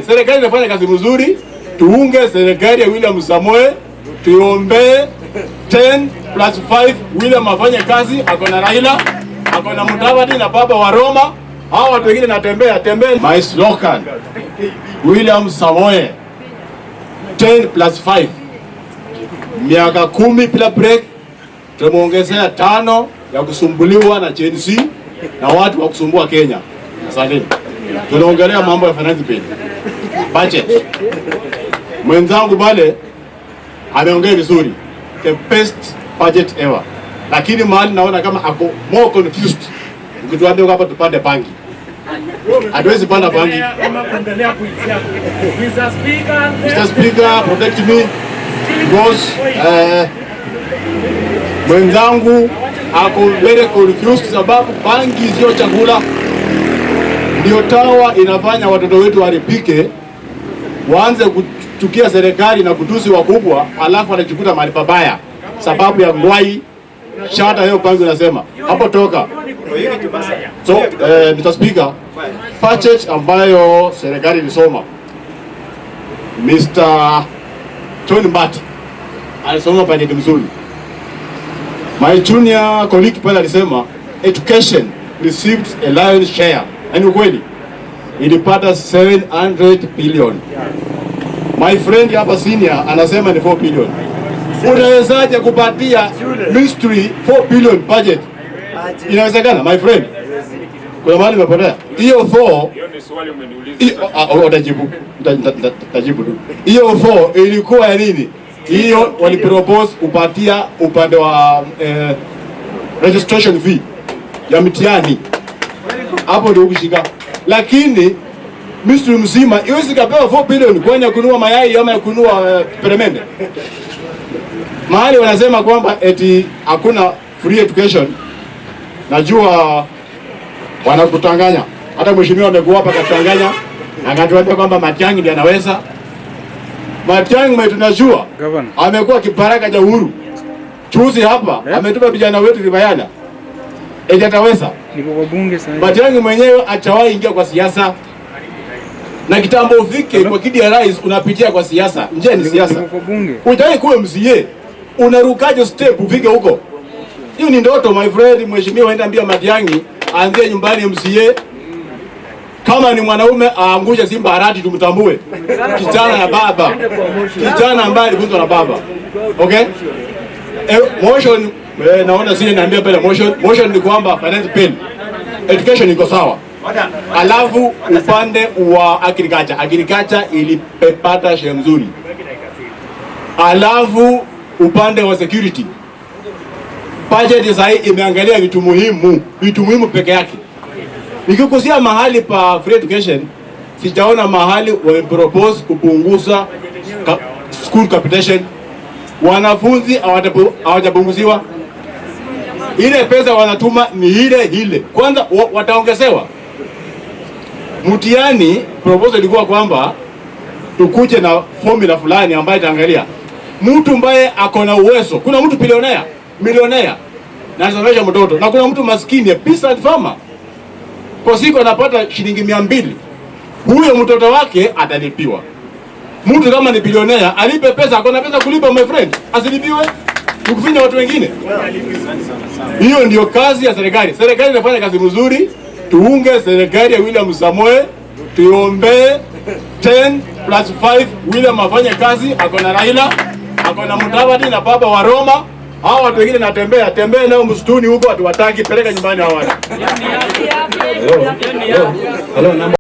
Serikali inafanya kazi mzuri, tuunge serikali ya William Samoei, tuombe 10+5 William afanye kazi, akona Raila, akona Mudavadi na baba wa Roma, hao watu wengine natembea. My slogan, William Samoei 10+5, miaka 10 bila break, tumuongezea 5 ya kusumbuliwa na Gen Z na watu wa kusumbua Kenya. Asante. Tunaongelea mambo ya finance bill. Budget. Mwenzangu pale ameongea vizuri. The best budget ever. Lakini mahali naona kama ako more confused. Ukituambia hapa tupande bangi. Hatuwezi panda bangi. Mr. Speaker, protect me. Because mwenzangu ako very confused sababu bangi sio chakula. Ndio tawa inafanya watoto wetu waripike, waanze kuchukia serikali na kutusi wakubwa, alafu wanajikuta mahali pabaya sababu ya ngwai shata hiyo bangi unasema. Hapo toka. So, Mr. Speaker, budget ambayo serikali ilisoma, Mr. Tony Mbati alisoma budget mzuri. My junior colleague pale alisema education received a lion's share. Yaani ukweli ilipata 700 billion. My friend hapa senior anasema ni 4 billion. Unawezaje kupatia ministry 4 billion budget? Inawezekana my friend? Kuna mahali umepotea. Hiyo 4 hiyo ni swali umeniuliza. Utajibu tu. Hiyo 4 ilikuwa ya nini? Hiyo walipropose kupatia upande wa registration fee ya mtihani. Hapo ndio ukishika. Lakini ministry mzima iwezi kapewa 4 billion kwani kununua mayai ama kununua peremende. Mahali wanasema kwamba eti hakuna free education. Najua wanakutanganya. Hata mheshimiwa amekuwa hapa katanganya akatuambia kwamba Matiang'i ndiye anaweza. Matiang'i mwe tunajua amekuwa kibaraka cha uhuru. Chuzi hapa ametupa vijana wetu ribayana. Eti ataweza. Niko kwa bunge sasa. Matiang'i mwenyewe achawahi ingia kwa siasa. Na kitambo ufike kwa kiti ya rais unapitia kwa siasa. Nje ni siasa. Niko kwa bunge. Hujai kuwa MCA. Unarukaje step ufike huko? Hiyo ni ndoto my friend. Mheshimiwa aenda ambia Matiang'i aanzie nyumbani MCA. Kama ni mwanaume aangushe Simba Arati tumtambue. Kijana na baba. Kijana ambaye alifunzwa na baba. Okay? Motion naona sisi naambia pale motion ni kwamba finance bill education iko sawa. Alafu upande wa agriculture ilipata sheria nzuri. Alafu upande wa security budget sasa imeangalia vitu muhimu peke yake. Nikikusia mahali pa free education, sijaona mahali wamepropose kupunguza school capitation. Wanafunzi hawajapunguziwa. Ile pesa wanatuma ni ile. Kwanza wataongezewa. Mtihani proposal ilikuwa kwamba tukuje na formula fulani ambayo itaangalia mtu ambaye akona uwezo. Kuna mtu milionea na anasomesha mtoto, na kuna mtu maskini peasant farmer. Kwa siku anapata shilingi 200. Huyo mtoto wake atalipiwa. Mtu kama ni bilionea alipe pesa, akona pesa kulipa my friend, asilipiwe kufinya watu wengine. Hiyo ndio kazi ya serikali. Serikali inafanya kazi mzuri, tuunge serikali ya William Samoei, tuombe 10+5 William afanye kazi, akona Raila, akona Mudavadi na baba wa Roma, hao watu wengine natembea nao msituni huko, watu wataki peleka nyumbani hao watu.